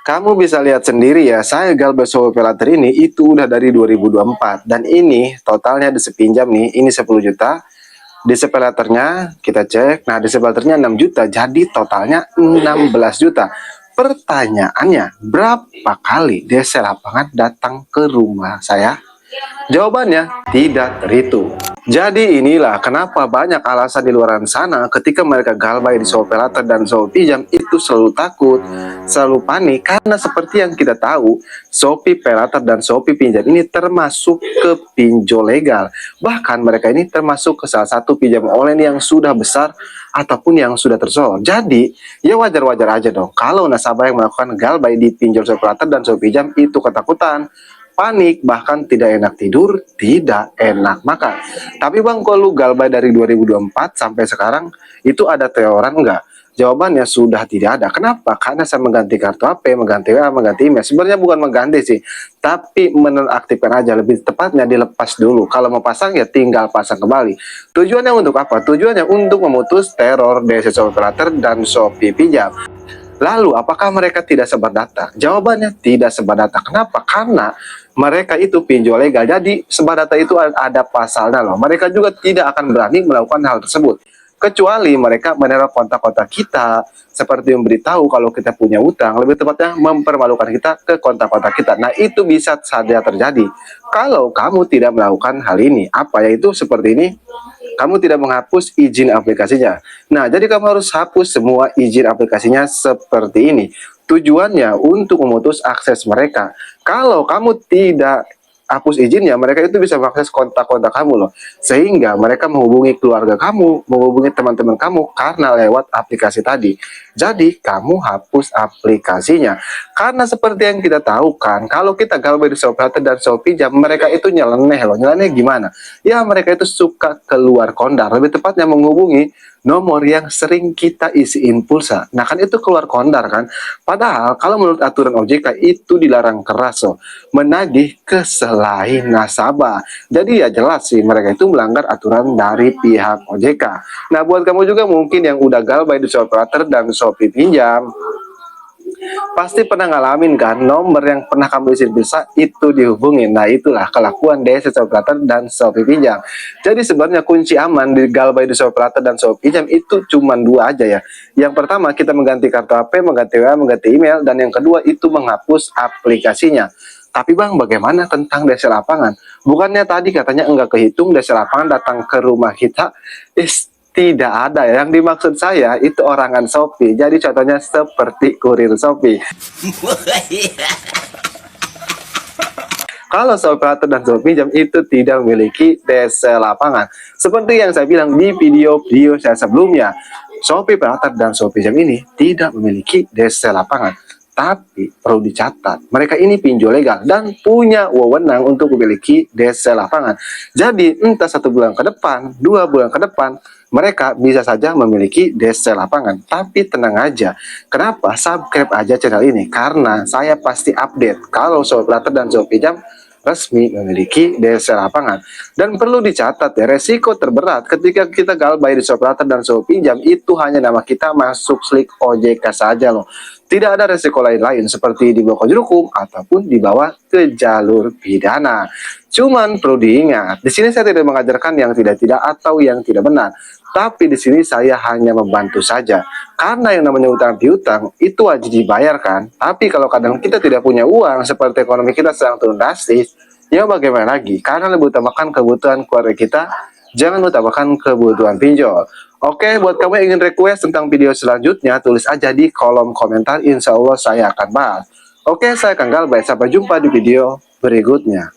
Kamu bisa lihat sendiri ya, saya Galbas Pelater ini itu udah dari 2024 dan ini totalnya di sepinjam nih, ini 10 juta. Di sepelaternya kita cek, nah di sepelaternya 6 juta, jadi totalnya 16 juta. Pertanyaannya, berapa kali DC Lapangan datang ke rumah saya? Jawabannya tidak terhitung. Jadi inilah kenapa banyak alasan di luar sana ketika mereka galbay di Shopee Later dan Shopee Pinjam itu selalu takut, selalu panik karena seperti yang kita tahu, Shopee Pelater dan Shopee Pinjam ini termasuk ke pinjol legal. Bahkan mereka ini termasuk ke salah satu pinjam online yang sudah besar ataupun yang sudah tersohor. Jadi, ya wajar-wajar aja dong kalau nasabah yang melakukan galbay di pinjol Shopee Later dan Shopee Pinjam itu ketakutan, panik, bahkan tidak enak tidur, tidak enak makan. Tapi bang, kalau lu galbay dari 2024 sampai sekarang, itu ada teoran enggak? Jawabannya sudah tidak ada. Kenapa? Karena saya mengganti kartu HP, mengganti WA, mengganti email. Sebenarnya bukan mengganti sih, tapi menonaktifkan aja. Lebih tepatnya dilepas dulu. Kalau mau pasang ya tinggal pasang kembali. Tujuannya untuk apa? Tujuannya untuk memutus teror DC Shopee Pelater dan Shopee Pinjam. Lalu, apakah mereka tidak sebar data? Jawabannya tidak sebar data. Kenapa? Karena mereka itu pinjol legal. Jadi, sebar data itu ada pasalnya loh. Mereka juga tidak akan berani melakukan hal tersebut. Kecuali mereka meneror kontak-kontak kita, seperti memberitahu kalau kita punya utang, lebih tepatnya mempermalukan kita ke kontak-kontak kita. Nah, itu bisa saja terjadi. Kalau kamu tidak melakukan hal ini, apa yaitu seperti ini? Kamu tidak menghapus izin aplikasinya. Nah, jadi kamu harus hapus semua izin aplikasinya seperti ini. Tujuannya untuk memutus akses mereka. Kalau kamu tidak hapus izinnya, mereka itu bisa mengakses kontak-kontak kamu loh. Sehingga mereka menghubungi keluarga kamu, menghubungi teman-teman kamu karena lewat aplikasi tadi. Jadi kamu hapus aplikasinya. Karena seperti yang kita tahu kan, kalau kita galbay di Shopee dan Shopee Pinjam, mereka itu nyeleneh loh. Nyeleneh gimana? Ya mereka itu suka keluar kondar. Lebih tepatnya menghubungi nomor yang sering kita isiin pulsa. Nah kan itu keluar kondar kan. Padahal kalau menurut aturan OJK itu dilarang keras loh, menagih ke selain nasabah. Jadi ya jelas sih mereka itu melanggar aturan dari pihak OJK. Nah buat kamu juga mungkin yang udah galbay di Shopee Pelater dan Shopee Pinjam, pasti pernah ngalamin kan nomor yang pernah kamu isi bisa itu dihubungin. Nah itulah kelakuan DC Shopee Pelater dan Shopee Pinjam. Jadi sebenarnya kunci aman di galbay di Shopee Pelater dan Shopee Pinjam itu cuma dua aja ya. Yang pertama kita mengganti kartu HP, mengganti WA, mengganti email, dan yang kedua itu menghapus aplikasinya. Tapi bang, bagaimana tentang DC Lapangan? Bukannya tadi katanya enggak kehitung DC Lapangan datang ke rumah kita? Tidak ada ya. Yang dimaksud saya itu orangan Shopee. Jadi contohnya seperti kurir Shopee. Kalau Shopee Pelater dan Shopee Pinjam itu tidak memiliki DC Lapangan. Seperti yang saya bilang di video-video saya sebelumnya, Shopee Pelater dan Shopee Pinjam ini tidak memiliki DC Lapangan. Tapi perlu dicatat, mereka ini pinjol legal dan punya wewenang untuk memiliki DC Lapangan. Jadi entah 1 bulan ke depan, 2 bulan ke depan, mereka bisa saja memiliki DC Lapangan. Tapi tenang aja, kenapa? Subscribe aja channel ini, karena saya pasti update kalau Shopee Pelater dan Shopee Pinjam resmi memiliki DC Lapangan. Dan perlu dicatat ya, resiko terberat ketika kita galbay di Shopee Pelater dan Shopee Pinjam itu hanya nama kita masuk slik OJK saja loh. Tidak ada resiko lain-lain seperti dibawa ke hukum ataupun dibawa ke jalur pidana. Cuman perlu diingat, di sini saya tidak mengajarkan yang tidak-tidak atau yang tidak benar. Tapi di sini saya hanya membantu saja. Karena yang namanya utang piutang itu wajib dibayarkan. Tapi kalau kadang kita tidak punya uang, seperti ekonomi kita sedang turun drastis, ya bagaimana lagi? Karena lebih utamakan kebutuhan keluarga kita, jangan utamakan kebutuhan pinjol. Oke, buat kamu yang ingin request tentang video selanjutnya, tulis aja di kolom komentar. Insya Allah saya akan bahas. Oke, saya Kang Galbay. Sampai jumpa di video berikutnya.